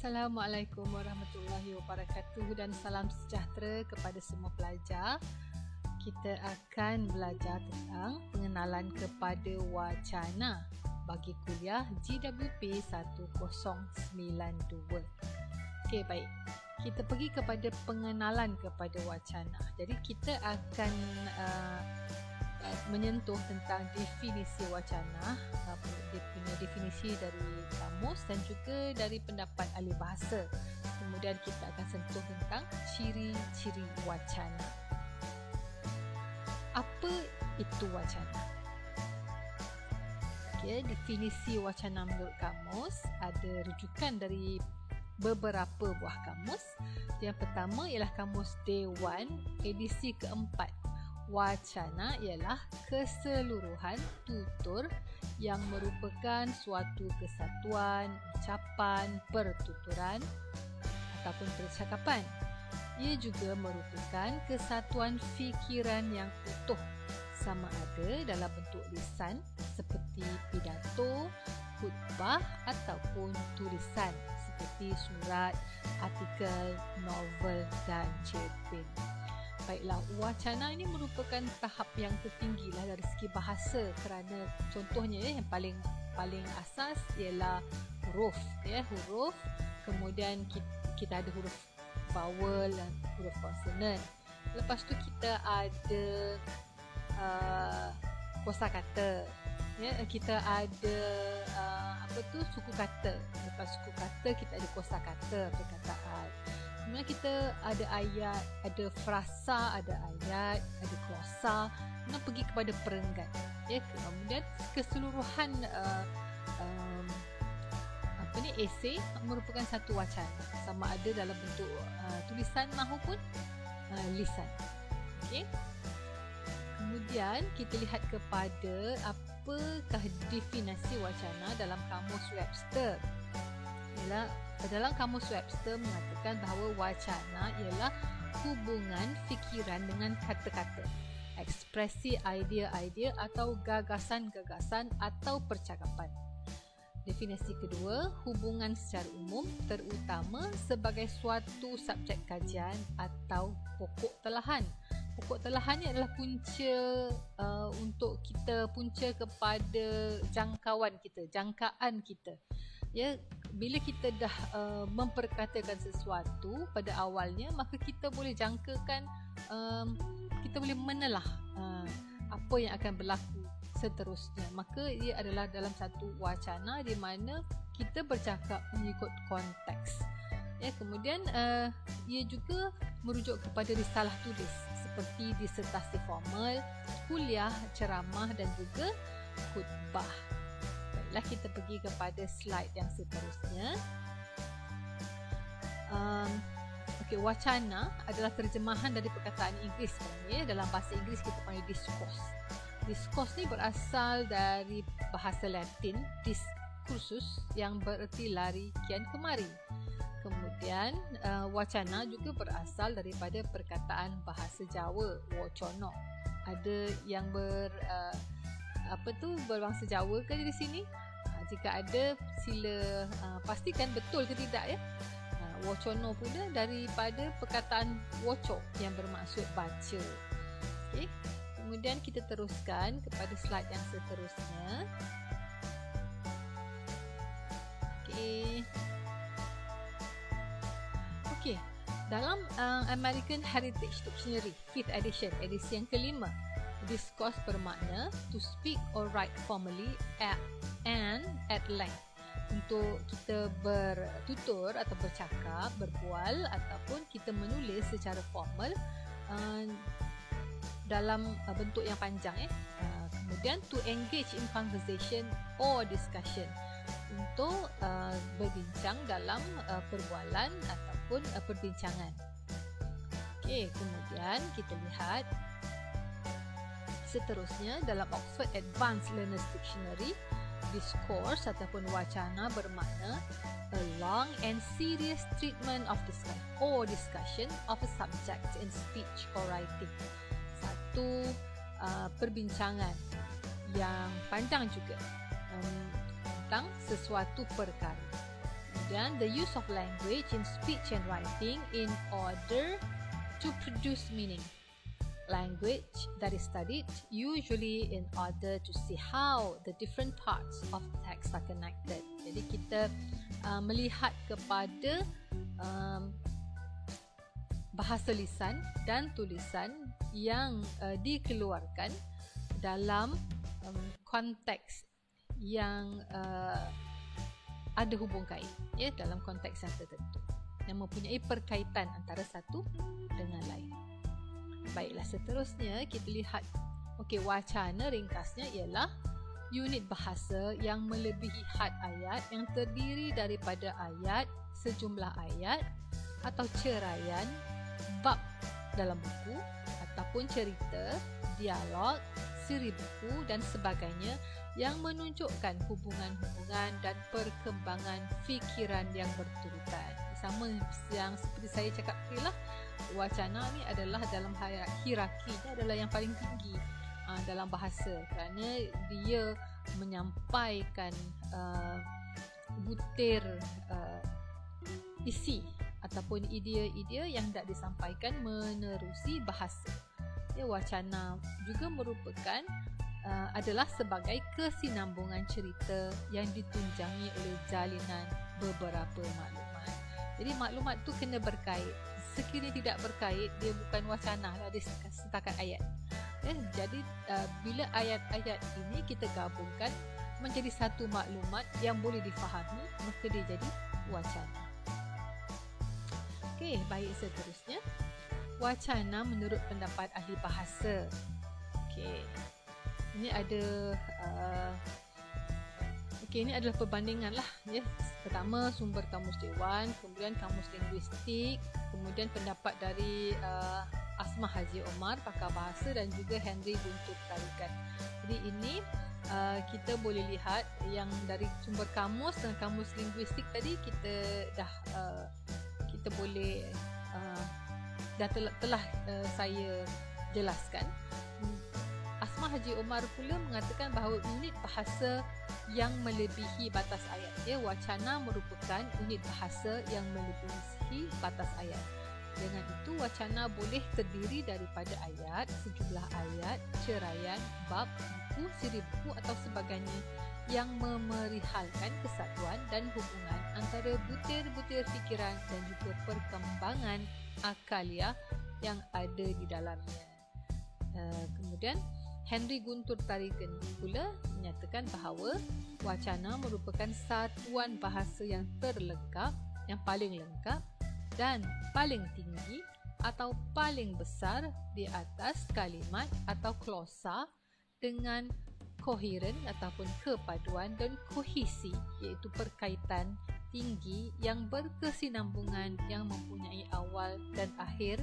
Assalamualaikum warahmatullahi wabarakatuh dan salam sejahtera kepada semua pelajar. Kita akan belajar tentang pengenalan kepada wacana bagi kuliah GWP 1092. Okey, baik. Kita pergi kepada pengenalan kepada wacana. Jadi kita akan menyentuh tentang definisi wacana, dia punya definisi dari kamus dan juga dari pendapat ahli bahasa. Kemudian kita akan sentuh tentang ciri-ciri wacana. Apa itu wacana? Okay, definisi wacana menurut kamus ada rujukan dari beberapa buah kamus. Yang pertama ialah kamus Dewan edisi keempat. Wacana ialah keseluruhan tutur yang merupakan suatu kesatuan, ucapan, pertuturan ataupun percakapan. Ia juga merupakan kesatuan fikiran yang utuh, sama ada dalam bentuk lisan seperti pidato, khutbah ataupun tulisan seperti surat, artikel, novel dan cerpen. Baiklah, wacana ini merupakan tahap yang tertinggi lah dari segi bahasa, kerana contohnya yang paling asas ialah huruf, huruf. Kemudian kita ada huruf vowel dan huruf konsonan. Lepas tu kita ada kosakata. Kita ada suku kata. Lepas suku kata kita ada kosakata, perkataan. Kemudian kita ada ayat, ada frasa, ada ayat, ada klosa. Kemudian pergi kepada perenggan. Kemudian keseluruhan esei merupakan satu wacana, sama ada dalam bentuk tulisan maupun lisan. Okey. Kemudian kita lihat kepada apakah definisi wacana dalam kamus Webster. Dalam kamus Webster mengatakan bahawa wacana ialah hubungan fikiran dengan kata-kata, ekspresi idea-idea atau gagasan-gagasan atau percakapan. Definisi kedua, hubungan secara umum terutama sebagai suatu subjek kajian atau pokok telahan. Pokok telahannya adalah punca untuk kita, punca kepada jangkauan kita, jangkaan kita. Bila kita dah memperkatakan sesuatu pada awalnya, maka kita boleh jangkakan, kita boleh menelah apa yang akan berlaku seterusnya. Maka ia adalah dalam satu wacana di mana kita bercakap mengikut konteks. Kemudian ia juga merujuk kepada risalah tulis seperti disertasi formal, kuliah, ceramah dan juga khutbah. Baiklah, kita pergi kepada slide yang seterusnya. Wacana adalah terjemahan dari perkataan Inggeris. Dalam bahasa Inggeris kita panggil discourse. Discourse ni berasal dari bahasa Latin discursus yang bererti lari kian kemari. Kemudian wacana juga berasal daripada perkataan bahasa Jawa, wacono. Ada yang berbangsa Jawa ke di sini? Jika ada, sila pastikan betul ke tidak. Wacono pula daripada perkataan woco yang bermaksud baca. Okey. Kemudian kita teruskan kepada slide yang seterusnya. Okey. Dalam American Heritage Dictionary 5th edition, edisi yang kelima, discourse bermakna to speak or write formally and at length. Untuk kita bertutur atau bercakap, berbual ataupun kita menulis secara formal dalam bentuk yang panjang. Kemudian to engage in conversation or discussion, untuk berbincang dalam perbualan ataupun perbincangan. Okey, kemudian kita lihat seterusnya dalam Oxford Advanced Learners Dictionary, discourse ataupun wacana bermakna a long and serious treatment of discussion of a subject in speech or writing. Satu perbincangan yang panjang juga tentang sesuatu perkara. Kemudian, the use of language in speech and writing in order to produce meaning. Language that is studied usually in order to see how the different parts of text are connected. Jadi kita melihat kepada bahasa lisan dan tulisan yang dikeluarkan dalam konteks yang ada hubung kait, ya, dalam konteks yang tertentu yang mempunyai perkaitan antara satu dengan lain. Baiklah, seterusnya kita lihat wacana ringkasnya ialah unit bahasa yang melebihi had ayat yang terdiri daripada ayat, sejumlah ayat atau ceraian, bab dalam buku ataupun cerita, dialog, siri buku dan sebagainya yang menunjukkan hubungan-hubungan dan perkembangan fikiran yang berturutan. Sama yang seperti saya cakap tadi lah, wacana ni adalah dalam hierarkinya adalah yang paling tinggi dalam bahasa, kerana dia menyampaikan butir isi ataupun idea-idea yang hendak disampaikan menerusi bahasa. Ya, wacana juga merupakan adalah sebagai kesinambungan cerita yang ditunjangi oleh jalinan beberapa maklumat. Jadi maklumat tu kena berkait. Sekiranya tidak berkait, dia bukan wacana lah, dia setakat ayat. Jadi bila ayat-ayat ini kita gabungkan menjadi satu maklumat yang boleh difahami, maka dia jadi wacana. Okey, baik, seterusnya wacana menurut pendapat ahli bahasa. Okey, ini ada ini adalah perbandingan lah, ya. Pertama, sumber Kamus Dewan, kemudian Kamus Linguistik, kemudian pendapat dari Asmah Haji Omar, pakar bahasa, dan juga Henry Guntur Tarikan. Jadi ini kita boleh lihat yang dari sumber kamus dan Kamus Linguistik tadi kita boleh telah saya jelaskan. Asmah Haji Omar pula mengatakan bahawa unit bahasa yang melebihi batas ayat. Ya, wacana merupakan unit bahasa yang melebihi batas ayat. Dengan itu, wacana boleh terdiri daripada ayat, sejumlah ayat, ceraian, bab, buku, siri buku atau sebagainya yang memerihalkan kesatuan dan hubungan antara butir-butir fikiran dan juga perkembangan akaliah yang ada di dalamnya. Kemudian Henry Guntur Tarikan pula menyatakan bahawa wacana merupakan satuan bahasa yang terlengkap, yang paling lengkap dan paling tinggi atau paling besar di atas kalimat atau klosa dengan koheren ataupun kepaduan dan kohesi, iaitu perkaitan tinggi yang berkesinambungan yang mempunyai awal dan akhir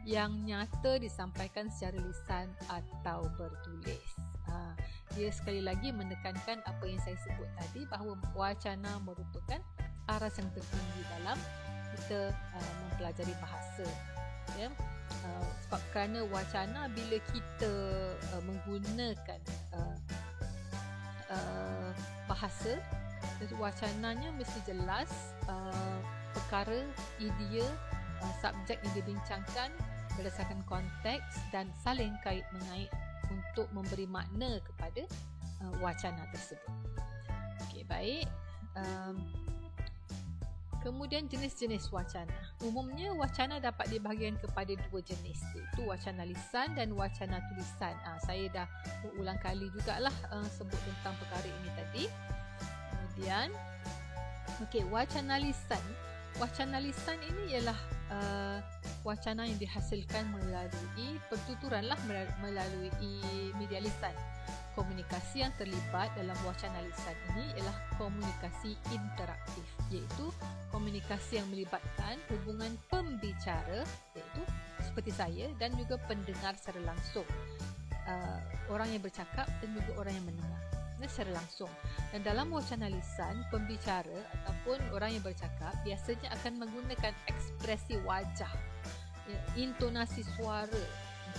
yang nyata disampaikan secara lisan atau bertulis. Dia sekali lagi menekankan apa yang saya sebut tadi, bahawa wacana merupakan aras yang tertinggi dalam kita mempelajari bahasa. Ya, sebab kerana wacana bila kita menggunakan bahasa, wacananya mesti jelas perkara, idea, subjek yang dibincangkan berdasarkan konteks dan saling kait mengait untuk memberi makna kepada wacana tersebut. Okey, baik. Kemudian jenis-jenis wacana. Umumnya wacana dapat dibahagikan kepada dua jenis, iaitu wacana lisan dan wacana tulisan. Saya dah berulang kali jugalah sebut tentang perkara ini tadi. Kemudian wacana lisan. Wacana lisan ini ialah wacana yang dihasilkan melalui pertuturan lah, melalui media lisan. Komunikasi yang terlibat dalam wacana lisan ini ialah komunikasi interaktif, iaitu komunikasi yang melibatkan hubungan pembicara, iaitu seperti saya, dan juga pendengar secara langsung, orang yang bercakap dan juga orang yang mendengar secara langsung. Dan dalam wacana lisan, pembicara ataupun orang yang bercakap biasanya akan menggunakan ekspresi wajah, intonasi suara.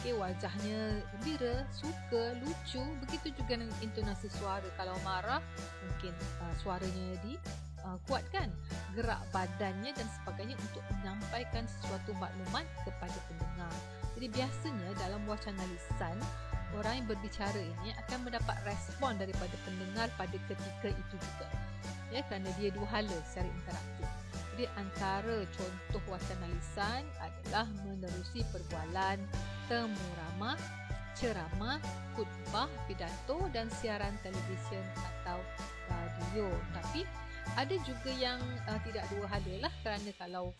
Wajahnya gembira, suka, lucu. Begitu juga dengan intonasi suara. Kalau marah, mungkin suaranya kuatkan gerak badannya dan sebagainya untuk menyampaikan sesuatu maklumat kepada pendengar. Jadi biasanya dalam wacana lisan, orang yang berbicara ini akan mendapat respon daripada pendengar pada ketika itu juga. Ya, kerana dia dua hala secara interaktif. Jadi antara contoh wacana lisan adalah menerusi perbualan, temu ramah, ceramah, khutbah, pidato dan siaran televisyen atau radio. Tapi ada juga yang tidak dua hala lah, kerana kalau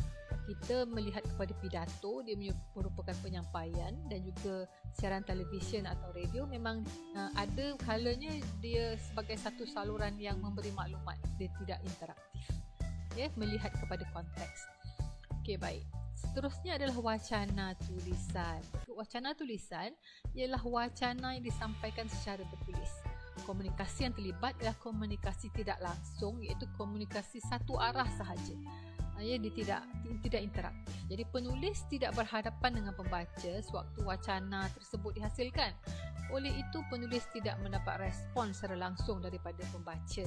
kita melihat kepada pidato, dia merupakan penyampaian, dan juga siaran televisyen atau radio memang ada kalanya dia sebagai satu saluran yang memberi maklumat, dia tidak interaktif. Ya, melihat kepada konteks. Okey, baik. Seterusnya adalah wacana tulisan. Wacana tulisan ialah wacana yang disampaikan secara bertulis. Komunikasi yang terlibat adalah komunikasi tidak langsung, iaitu komunikasi satu arah sahaja. Dia tidak interaktif. Jadi penulis tidak berhadapan dengan pembaca sewaktu wacana tersebut dihasilkan. Oleh itu penulis tidak mendapat respon secara langsung daripada pembaca.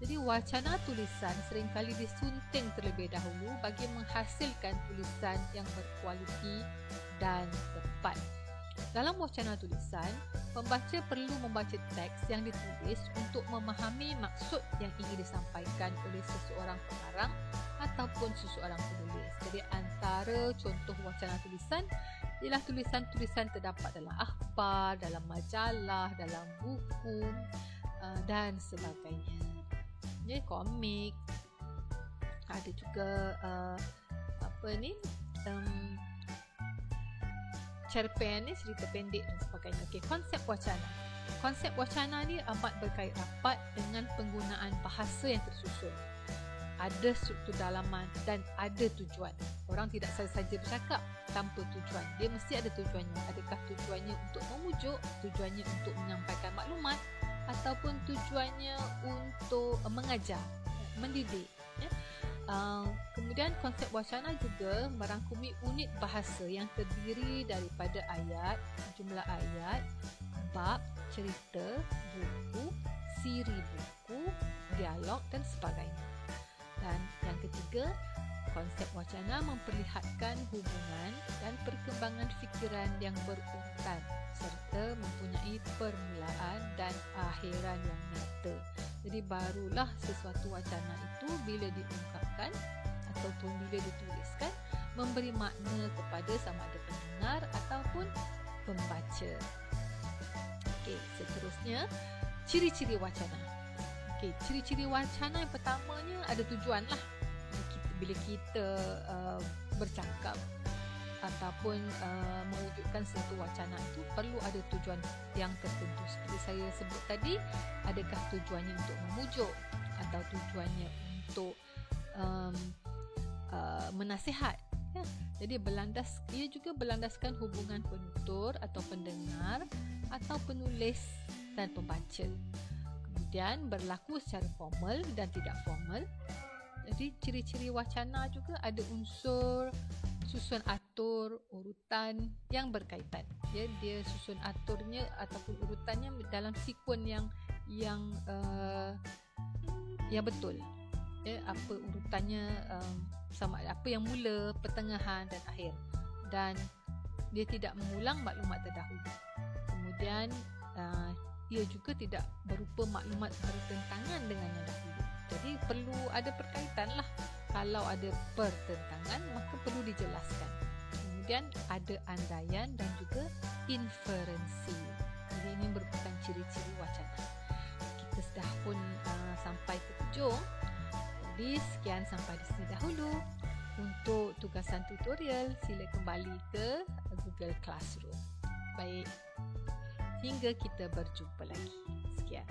Jadi wacana tulisan seringkali disunting terlebih dahulu bagi menghasilkan tulisan yang berkualiti dan tepat. Dalam wacana tulisan, pembaca perlu membaca teks yang ditulis untuk memahami maksud yang ingin disampaikan oleh seseorang pengarang ataupun seseorang penulis. Jadi antara contoh wacana tulisan ialah tulisan-tulisan terdapat dalam akhbar, dalam majalah, dalam buku dan sebagainya. Ya, komik, ada juga cerpen ni, cerita pendek dan sebagainya. Okey, konsep wacana. Konsep wacana ni amat berkait rapat dengan penggunaan bahasa yang tersusun. Ada struktur dalaman dan ada tujuan. Orang tidak saja bercakap tanpa tujuan. Dia mesti ada tujuannya. Adakah tujuannya untuk memujuk, tujuannya untuk menyampaikan maklumat, ataupun tujuannya untuk mengajar, mendidik. Ya. Kemudian konsep wacana juga merangkumi unit bahasa yang terdiri daripada ayat, jumlah ayat, bab, cerita, buku, siri buku, dialog dan sebagainya. Dan yang ketiga, konsep wacana memperlihatkan hubungan dan perkembangan fikiran yang berurutan serta mempunyai permulaan dan akhiran yang nyata. Jadi barulah sesuatu wacana itu bila diungkapkan ataupun bila dituliskan memberi makna kepada sama ada pendengar ataupun pembaca. Okey, seterusnya ciri-ciri wacana. Okey, ciri-ciri wacana yang pertamanya ada tujuan lah. Bila kita bercakap ataupun mewujudkan satu wacana itu perlu ada tujuan yang tertentu. Seperti saya sebut tadi, adakah tujuannya untuk memujuk atau tujuannya untuk menasihat. Ya. Jadi ia juga berlandaskan hubungan penutur atau pendengar atau penulis dan pembaca. Kemudian berlaku secara formal dan tidak formal. Jadi ciri-ciri wacana juga ada unsur susun atur, urutan yang berkaitan. Ya, dia susun aturnya ataupun urutannya dalam sekuen yang betul. Ya, apa urutannya, sama apa yang mula, pertengahan dan akhir. Dan dia tidak mengulang maklumat terdahulu. Kemudian ia juga tidak berupa maklumat bertentangan dengan yang dahulu. Jadi perlu ada perkaitan lah. Kalau ada pertentangan, maka perlu dijelaskan. Kemudian ada andaian dan juga inferensi. Jadi ini merupakan ciri-ciri wacana. Kita sudah pun sampai ke hujung. Jadi sekian sampai di sini dahulu. Untuk tugasan tutorial, sila kembali ke Google Classroom. Baik, hingga kita berjumpa lagi. Sekian.